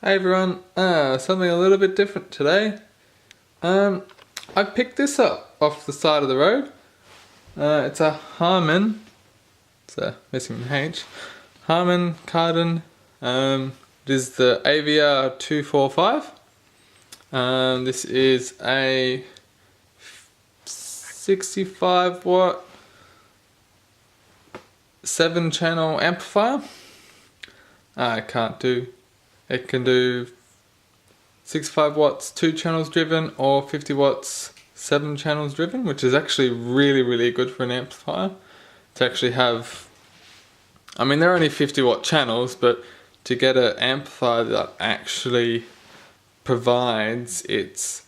Hey everyone, something a little bit different today. I picked this up off the side of the road. It's a Haman, it's missing an H. Haman Kardon. It is the AVR 245. This is a 65 watt 7-channel amplifier. It can do 65 watts 2 channels driven or 50 watts 7 channels driven, which is actually really good for an amplifier. To actually have, I mean they're only 50 watt channels, but to get an amplifier that actually provides its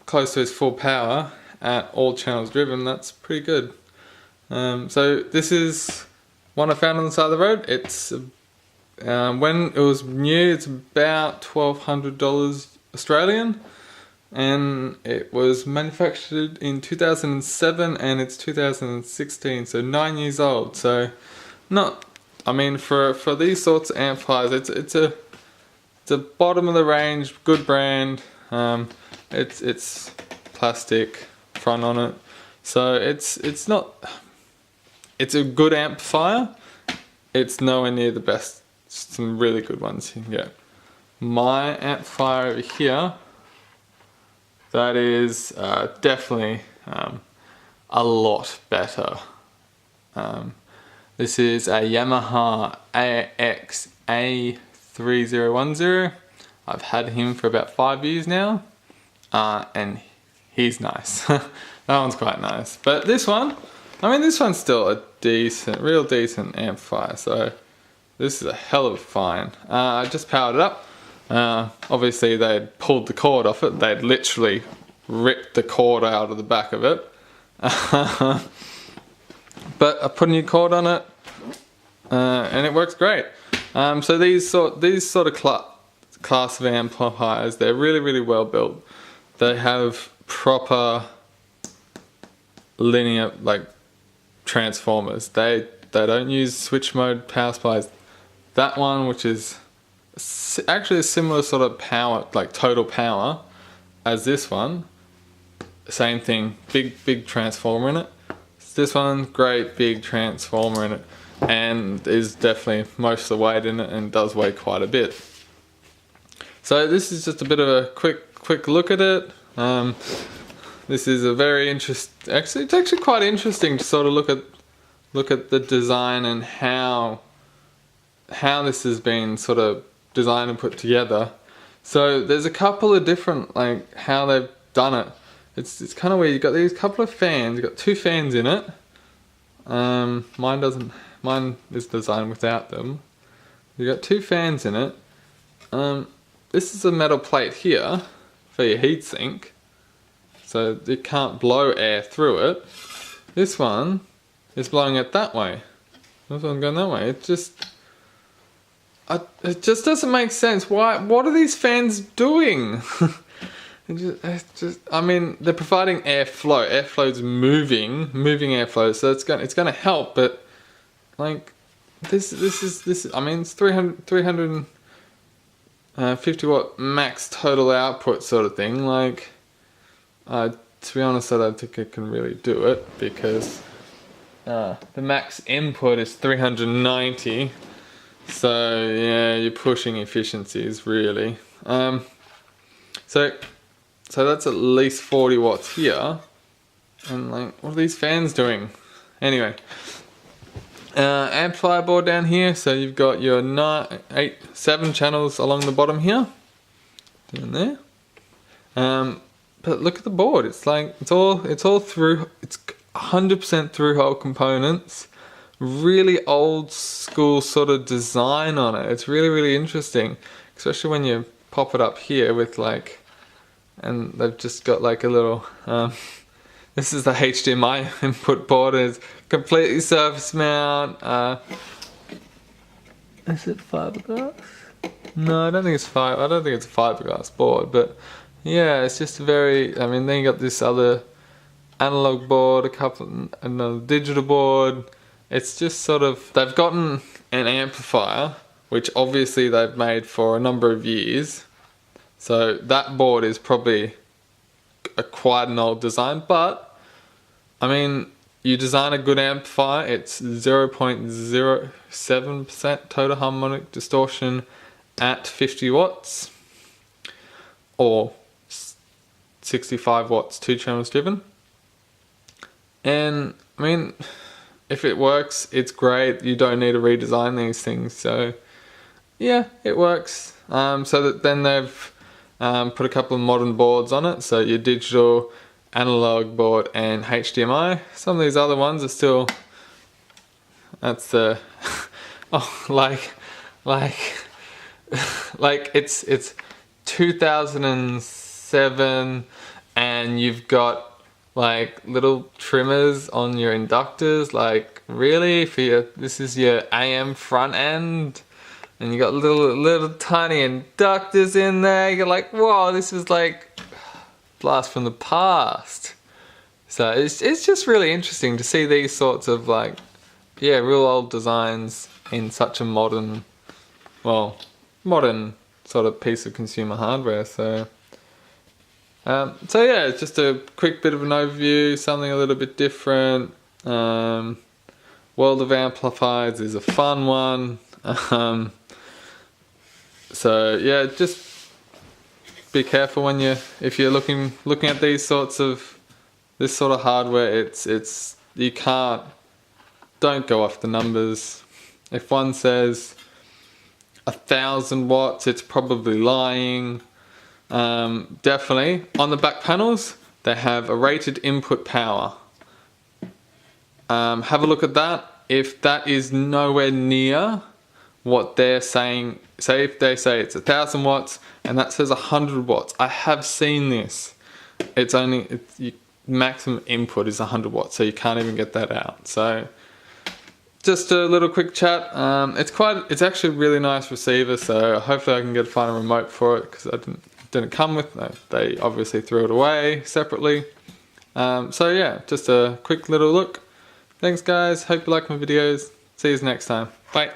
close to its full power at all channels driven, that's pretty good. So this is one I found on the side of the road. It's when it was new, it's about $1,200 Australian, and it was manufactured in 2007 and it's 2016, so 9 years old. So not, I mean, for these sorts of amplifiers, it's a bottom of the range, good brand. It's plastic front on it, so it's not, it's a good amplifier. It's nowhere near the best. Some really good ones you can get. My amplifier over here, that is definitely a lot better. This is a Yamaha AX A3010. I've had him for about 5 years now, and he's nice. That one's quite nice. But this one, I mean, this one's still a real decent amplifier. So this is a hell of a find. I just powered it up. Obviously they'd pulled the cord off it. They'd literally ripped the cord out of the back of it. But I put a new cord on it, and it works great. So these sort of class of amplifiers, they're really well built. They have proper linear transformers. They don't use switch mode power supplies. That one, which is actually a similar sort of power, total power, as this one. Same thing, big transformer in it. This one, great big transformer in it, and is definitely most of the weight in it, and does weigh quite a bit. So this is just a bit of a quick look at it. This is a very interesting. Actually, it's actually quite interesting to sort of look at the design and how this has been sort of designed and put together. So there's a couple of different, how they've done it. It's kind of weird. You've got these couple of fans. You've got 2 fans in it. Mine is designed without them. You've got 2 fans in it. This is a metal plate here for your heatsink, so you can't blow air through it. This one is blowing it that way. This one's going that way. It just doesn't make sense. Why? What are these fans doing? I mean, they're providing airflow. Airflow's moving airflow, so it's going to help. But this is. I mean, it's 350 watt max total output sort of thing. To be honest, I don't think it can really do it, because the max input is 390. So yeah, you're pushing efficiencies really. So that's at least 40 watts here, and what are these fans doing? Anyway, amplifier board down here. So you've got your 7 channels along the bottom here, down there. But look at the board. It's all through. It's 100% through hole components. Really old school sort of design on it. It's really interesting, especially when you pop it up here with and they've just got a little this is the HDMI input board. It's completely surface mount. Is it fiberglass? No, I don't think it's a fiberglass board, but yeah, it's just very, I mean, then you got this other analog board, another digital board. It's just sort of, they've gotten an amplifier which obviously they've made for a number of years. So that board is probably quite an old design, but I mean, you design a good amplifier, it's 0.07% total harmonic distortion at 50 watts or 65 watts, 2 channels driven. And I mean, if it works, it's great. You don't need to redesign these things. So yeah, it works. So that then they've put a couple of modern boards on it. So your digital, analog board and HDMI. Some of these other ones are still, that's the oh, like it's 2007 and you've got like little trimmers on your inductors. Like really, for your, this is your AM front end and you got little tiny inductors in there. You're like, whoa, this is like blast from the past. So it's just really interesting to see these sorts of like, yeah, real old designs in such a modern, well, modern sort of piece of consumer hardware. So yeah, it's just a quick bit of an overview, something a little bit different. World of Amplifiers is a fun one. So yeah, just be careful when if you're looking at these sorts of, this sort of hardware. It's you don't go off the numbers. If one says 1,000 watts, it's probably lying. Definitely on the back panels they have a rated input power. Have a look at that. If that is nowhere near what they're saying, say if they say it's 1,000 watts and that says 100 watts, I have seen this. It's only maximum input is 100 watts, so you can't even get that out. So just a little quick chat. It's actually a really nice receiver, so hopefully I can find a remote for it, because I didn't come with. No, they obviously threw it away separately. So yeah, just a quick little look. Thanks guys, hope you like my videos. See you next time. Bye.